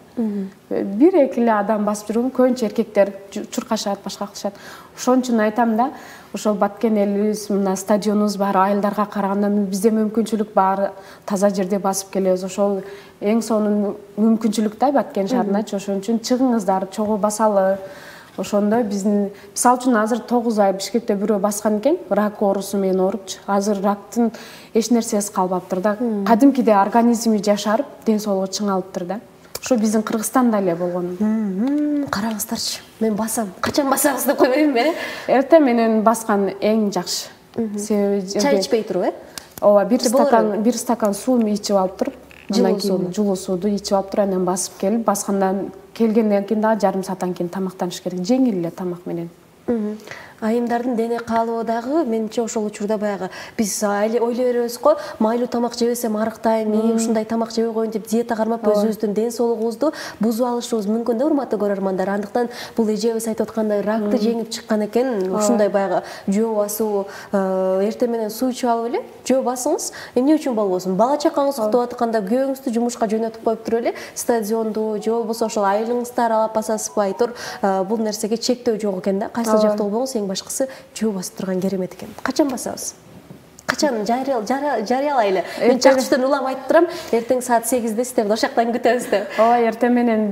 1-2 эле адам басып жүргөн, көбүнчө эркектер чуркашат, башка кылышат. Ошон үчүн айтам да, ошол Баткен элибиз, мына стадионубуз бар, айылдарга караганда бизде мүмкүнчүлүк бар, таза жерде басып келебиз. Ошол эң сонун мүмкүнчүлүк да Баткен шаарыначы. Ошон үчүн чыгыңыздар, чогуу басалы. Ошондо биздин мисалы үчүн азыр 9 ай Бишкекте бирөө баскан экен, рак оорусу менен оорупчу. Азыр рактын эч нерсеси калбаптыр да. Кадимкиде организми жашарып, ден соолугу чыңалыптыр да. Ошо биздин Кыргызстанда эле болгон. Караңыздарчы, мен басам. Качан басабыз деп койбоймунбу, э? Эртең менен баскан эң жакшы. Себеби чай ичпей туруп, э? Ооба, бир стакан сууну ичип алып туруп, андан кийин жылуу сууду ичип алып туруп, анан басып келип, баскандан келгенден кийин дагы жарым сааттан кийин тамактаныш керек. Жеңил эле тамак менен. Айымдардын дене каалоо дагы менимче ошол учурда баягы биз ойлой беребиз го, майлуу тамак жебесем арыктайм, ушундай тамак жебей коеюн деп диета кармап өзүбүздүн ден соолугубузду бузуп алышыбыз мүмкүн да, урматтуу көрөрмандар. Андыктан бул эжебиз айтып аткандай ракты жеңип чыккан экен. Ушундай баягы жөө басуу, эртең менен суу ичип алып эле жөө басыңыз. Эмне үчүн болбосун? Бала чакаңыз уктап атканда күйөөңүздү жумушка жөнөтүп коюп туруп эле стадионду же болбосо ошол айылыңызды аралап басасызбы, айтор бул нерсеге чектөө жок экен да. Кайсыл жакта болбоңуз, эң башкысы жөө басып турган керемет экен. Качан басабыз? Качан жарыялайлы? Мен чактыштан улам айтып турам, эртең саат 8-де сиздерди ошактан күтөбүз деп. Ооба, эртең менен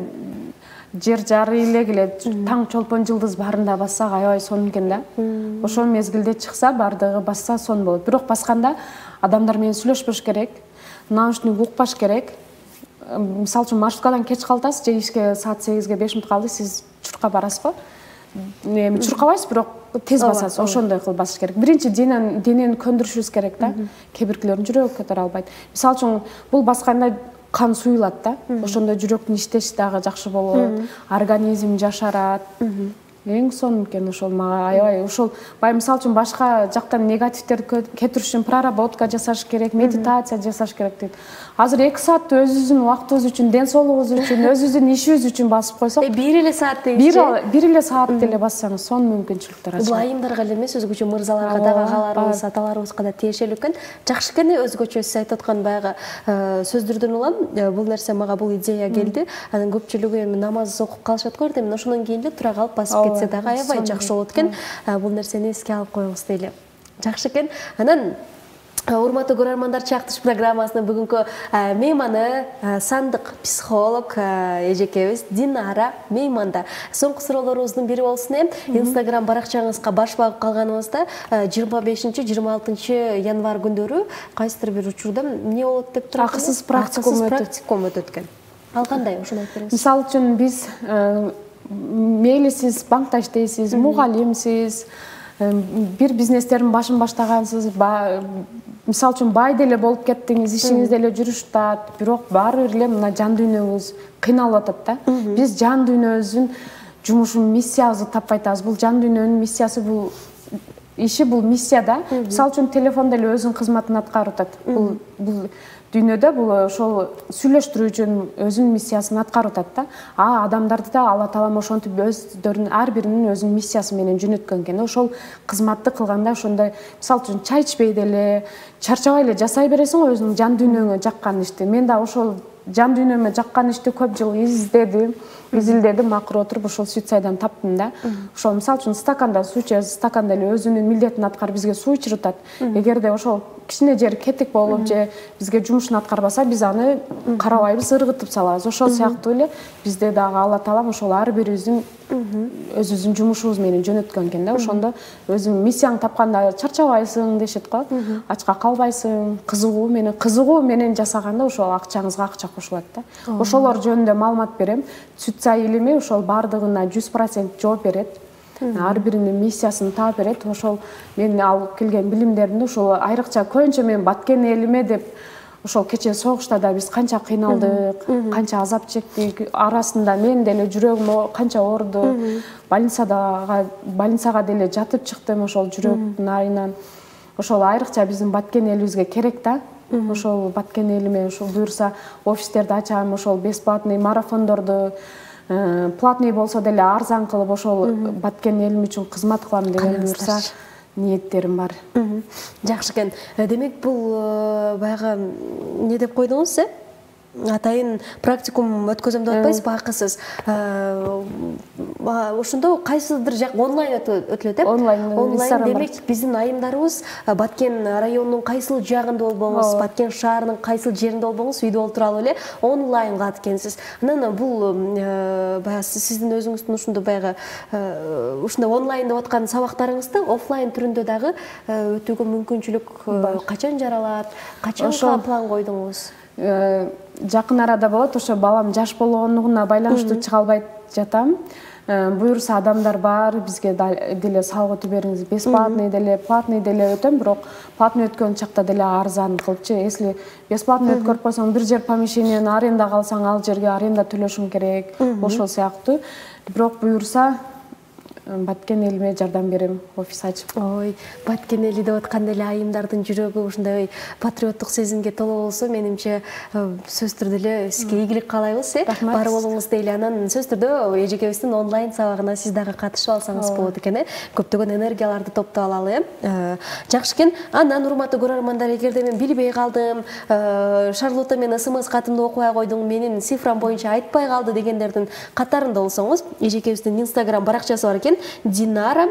жер жарый эле келет, таң чолпон жылдыз баарында бассак аябай сонун экен да. Ошол мезгилде чыкса, бардыгы басса сонун болот. Бирок басканда адамдар менен сүйлөшпөш керек, наушник укпаш керек. Мисалы үчүн маршруткадан кеч калтасыз, же ишке саат 8-ге 5 мүнөт калды, сиз чуркап барасыз го. Чуркабайсыз, бирок тез басасыз. Ошондой кылып басыш керек. Биринчи денени көндүрүшүбүз керек да. Кээ биркилердин жүрөгү көтөрө албайт. Мисалы үчүн бул басканда кан суюлат да. Ошондо жүрөктүн иштеши дагы жакшы болот. Организм жашарат. эң сонун экен ошол мага аябай ошол баягы мисалы үчүн башка жактан негативтерди кетириш үчүн проработка жасаш керек, медитация жасаш керек дейт. Азыр 2 саатты өзүбүздүн убактыбыз үчүн, ден соолугубуз үчүн, өзүбүздүн ишибиз үчүн басып койсок, 1 эле саат дегичи. Бир эле саат деле бассаңыз сонун мүмкүнчүлүктөр ачылат. Бул айымдарга эле эмес, өзгөчө мырзаларга дагы, агаларыбыз, аталарыбызга да тиешелүү экен. Жакшы экен, өзгөчө сиз айтып аткан баягы сөздөрдөн улам бул нерсе мага бул идея келди. Анан көпчүлүгү эми намаз окуп калышат го, эми ошондон кийин эле тура калып басып кетсе дагы аябай жакшы болот экен. Бул нерсени эске алып коебуз дейли. Жакшы экен. Анан урматтуу көрөрмандар, Чактыш программасынын бүгүнкү мейманы сандык психолог эжекебиз Динара мейманда. Соңку суроолорубуздун бири болсун. Инстаграм баракчаңызга баш багып калганыбызда 25-26 январь күндөрү кайсыдыр бир учурда эмне болот деп турат? Акысыз практикум өтөт экен. Ал кандай? Ошону айтып бериңиз. Мисалы үчүн биз мейли сиз банкта иштейсиз, мугалимсиз, бир бизнестердин башын баштагансыз, мисалы үчүн бай деле болуп кеттиңиз, ишиңиз деле жүрүш атат, бирок баары бир эле мына жан дүйнөңүз кыйналып атат да. Биз жан дүйнөбүздүн жумушун, миссиябызды таппай атабыз. Бул жан дүйнөнүн миссиясы, бул иши, бул миссия да. Мисалы үчүн телефон деле өзүнүн кызматын аткарып атат. Бул дүйнөдө бул ошол сүйлөштүрүү үчүн өзүнүн миссиясын аткарып атат да. Адамдарды да Алла Таалам ошентип өздөрүнүн ар биринин өзүнүн миссиясы менен жөнөткөн экен. Ошол кызматты кылганда ошондой мисалы үчүн чай ичпей деле, чарчабай эле жасай бересиң го өзүнүн жан дүйнөңө жаккан ишти. Мен да ошол жан дүйнөмө жаккан ишти көп жыл изилдедим, акыры отуруп ошол Сүтсайдан таптым да. Ошол мисалы үчүн стаканда суу ичебиз, стаканда эле өзүнүн милдетин аткарып бизге суу ичирип атат. Эгерде ошол кичине жери кетик болуп же бизге жумушун аткарбаса, биз аны карабайбыз, ыргытып салабыз. Ошол сыяктуу эле бизде дагы Алла Таалам ошол ар бирибиздин өзүбүздүн жумушубуз менен жөнөткөн экен да. Ошондо өзүң миссияңды тапканда чарчабайсың дешет го, ачка калбайсың, кызыгуу менен жасаганда ошол акчаңызга акча кошулат да. Ошолор жөнүндө маалымат берем. Сүтсай илими ошол бардыгына 100% жооп берет. Ар биринин миссиясын таап берет. Ошол мен алып келген билимдеримди ошол айрыкча көбүнчө мен баткен элиме деп ошол кечээ согушта да биз канча кыйналдык, канча азап чектик, арасында мен деле жүрөгүм канча ооруду, больницага деле жатып чыктым ошол жүрөктүн айынан. Ошол айрыкча биздин баткен элибизге керек да. Ошол баткен элиме ошол буюрса офистерди ачам, ошол бесплатный марафондорду, платный болсо деле арзан кылып ошол баткен элим үчүн кызмат кылам деген буюрса ниеттерим бар. Жакшы экен. Демек бул баягы эмне деп койдуңуз, атайын практикум өткөзөм деп атпайсызбы, акысыз. Ошондо кайсыдыр жак онлайн өтүлөт, онлайн. Демек биздин айымдарыбыз Баткен районунун кайсыл жагында болбоңуз, Баткен шаарынын кайсыл жеринде болбоңуз, үйдө отура алып эле онлайн кылат экенсиз. Анан бул баягы сиздин өзүңүздүн ушундай баягы ушундай онлайн деп аткан сабактарыңызды офлайн түрүндө дагы өтүүгө мүмкүнчүлүк качан жаралат, качанга план койдуңуз? Жакын арада болот. Ошо балам жаш болгондугуна байланыштуу чыга албай жатам. Буюрса адамдар бар, бизге деле салып өтүп бериңиз, бесплатный деле, платный деле өтөм, бирок платный өткөн чакта деле арзан кылчы. Если бесплатный өткөрүп койсоң, бир жер помещениени аренда калсаң, ал жерге аренда төлөшүң керек. Ошол сыяктуу. Бирок буюрса Баткен элиме жардам берем, офис ачып. Ой, Баткен эли деп атканда эле айымдардын жүрөгү ушундай патриоттук сезимге толо болсо, менимче сөзсүз түрдө эле сизге ийгилик каалайбыз, бар болуңуз дейли. Анан сөзсүз түрдө эжекебиздин онлайн сабагына сиз дагы катышып алсаңыз болот экен, көптөгөн энергияларды топтоп алалы. Жакшы экен. Анан урматтуу көрөрмандар, эгерде мен билбей калдым, Шарлотта мен СМС катымды окубай койдуң, менин цифрам боюнча айтпай калды дегендердин катарында болсоңуз, эжекебиздин Инстаграм баракчасы бар экен, Динара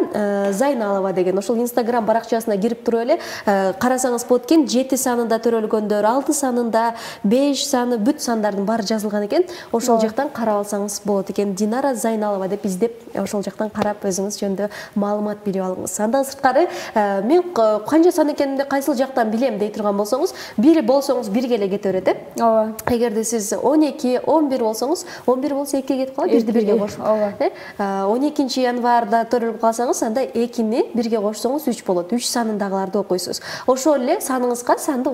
Зайналова деген. Ошол Инстаграм баракчасына кирип туруп эле карасаңыз болот экен. 7 санында төрөлгөндөр, 6 санында, 5 саны, бүт сандардын баары жазылган экен. Ошол жактан карап алсаңыз болот экен. Динара Зайналова деп издеп, ошол жактан карап өзүңүз жөнүндө маалымат берип алыңыз. Андан сырткары мен канча сан экенин кайсыл жактан билем дей турган болсоңуз, бири болсоңуз бирге эле кете берет, Ооба. Эгерде сиз 12, 11 болсоңуз, 11 болсо 2 кетип калат, бирди бирге кошуп. 12 январь сандарда төрөлүп калсаңыз, анда 2-ни 1-ге кошсоңуз 3 болот. 3 санындагыларды окуйсуз. Ошол эле саныңызга санды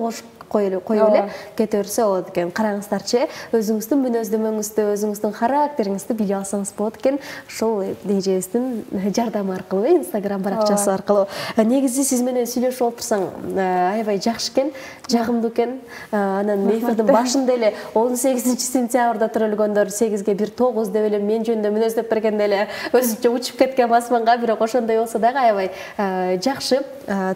коюп эле кете берсе болот экен. Караңыздарчы, өзүңүздүн мүнөздөмөңүздү, өзүңүздүн характериңизди биле алсаңыз болот экен. Ошол эжебиздин жардамы аркылуу, Instagram баракчасы аркылуу. Негизи сиз менен сүйлөшүп отурсаң, аябай жакшы экен, жагымдуу экен. Анан эфирдин башында эле 18-сентябрда төрөлгөндөр 8-ге 1-9 деп эле мен жөнүндө мүнөздөп бергенде эле өзүнчө учуп кеткен басманга, бирок ошондой болсо дагы аябай жакшы,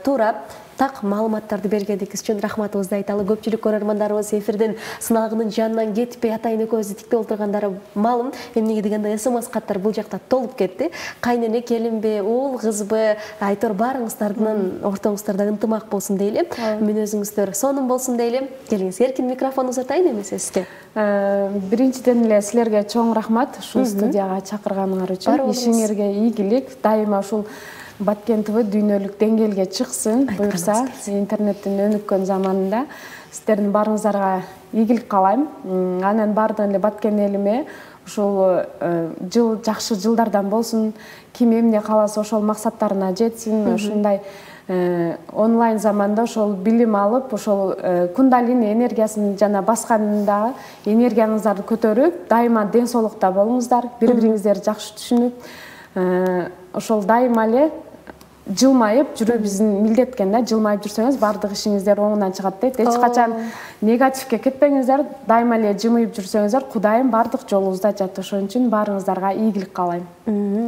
туура, так маалыматтарды бергендигиңиз үчүн рахматыбызды айталы. Көпчүлүк көрөрмандарыбыз эфирдин сыналгынын жанынан кетпей атайын экөөбүздү тиктеп отургандары маалым. Эмнеге дегенде СМС каттар бул жакта толуп кетти. Кайнене, келинби, уул, кызбы, айтор баарыңыздардын ортоңуздарда ынтымак болсун дейли. Мүнөзүңүздөр сонун болсун дейли. Келиңиз, эркин микрофон узатайын эмесе сизге. Биринчиден эле силерге чоң рахмат ушул студияга чакырганыңар үчүн. Ишиңерге ийгилик, дайыма ушул Баткен ТВ дүйнөлүк деңгээлге чыксын, буюрса, интернеттин өнүккөн заманында сиздердин баарыңыздарга ийгилик каалайм. Анан баардыгын эле Баткен элиме ушул жыл жакшы жылдардан болсун, ким эмне кааласа ошол максаттарына жетсин. Ушундай онлайн заманда ошол билим алып, ошол кундалини энергиясын жана баскандагы энергияңыздарды көтөрүп, дайыма ден соолукта болуңуздар, бири-бириңиздерди жакшы түшүнүп, ошол дайыма эле жылмайып жүрүү биздин милдет экен да. Жылмайып жүрсөңүз баардык ишиңиздер оңунан чыгат дейт. Эч качан негативге кетпеңиздер, дайыма эле жымыйып жүрсөңүздөр, Кудайым баардык жолубузда жатат. Ошон үчүн баарыңыздарга ийгилик каалайм.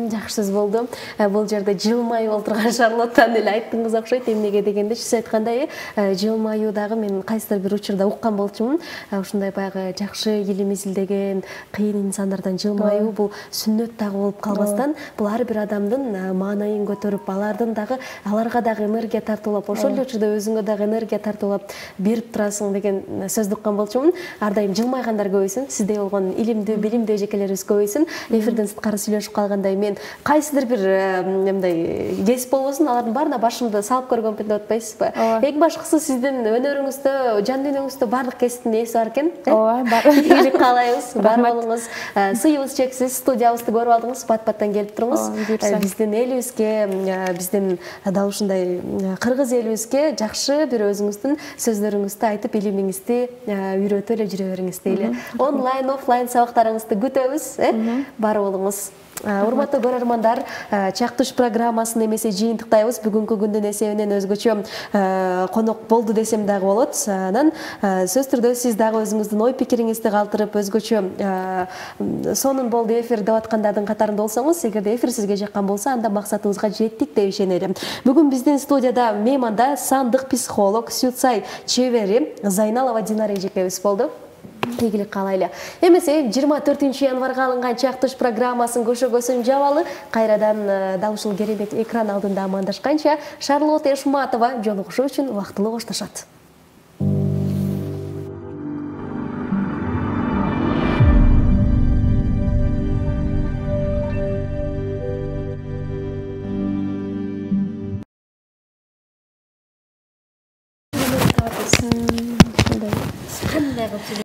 Жакшы сөз болду. Бул жерде жылмайып отурган Шарлоттан эле айттыңыз окшойт. Эмнеге дегенде, сиз айткандай, жылмаюу дагы мен кайсыдыр бир учурда уккан болчумун. Ушундай баягы жакшы илим изилдеген кыйын инсандардан жылмаюу бул сүннөт дагы болуп калбастан, бул ар бир адамдын маанайын көтөрүп, аларга дагы энергия тартуулап, ошол эле учурда өзүңө дагы энергия тартуулап берип турасың деген сөздү уккан болчумун. Ар дайым жылмайгандар көбөйсүн, сиздей болгон илимдүү, билимдүү эжекелерибиз көбөйсүн. Эфирден сырткары сүйлөшүп калгандай, мен кайсыдыр бир мындай кесип болбосун, алардын баарына башымды салып көргөнмүн деп атпайсызбы? Эң башкысы сиздин өнөрүңүздө, жан дүйнөңүздө баардык кесиптин ээси бар экен. Ооба, бар. Ийгилик каалайбыз. Бар болуңуз. Сыйыбыз чексиз, студиябызды көрүп алдыңыз, бат-баттан келип туруңуз. Биздин элибизге, биздин дал ушундай кыргыз элибизге жакшы бир өзүңүздүн сөздөрүңүздү айтып, илимиңизди үйрөтүп эле жүрө бериңиз дейли. Онлайн, офлайн сабактарыңызды күтөбүз, бар болуңуз. Урматтуу көрөрмандар, Чактуш программасын эмесе жыйынтыктайбыз. Бүгүнкү күндүн эсебинен өзгөчө конок болду десем дагы болот. Анан сөз түрдө сиз дагы өзүңүздүн ой пикириңизди калтырып, өзгөчө сонун болду эфир деп аткандардын катарында болсоңуз, эгерде эфир сизге жаккан болсо, анда максатыбызга жеттик деп ишенели. Бүгүн биздин студияда мейманда сандык психолог, сюцай чебери Зайналова Динара эжекебиз болду. Ийгилик каалайлы. Эмесе 24-январга алынган Чактуш программасын көшөгөсүн жабалы. Кайрадан дал ушул керемет экран алдында амандашканча Шарлотта Эшматова жолугушуу үчүн убактылуу коштошот.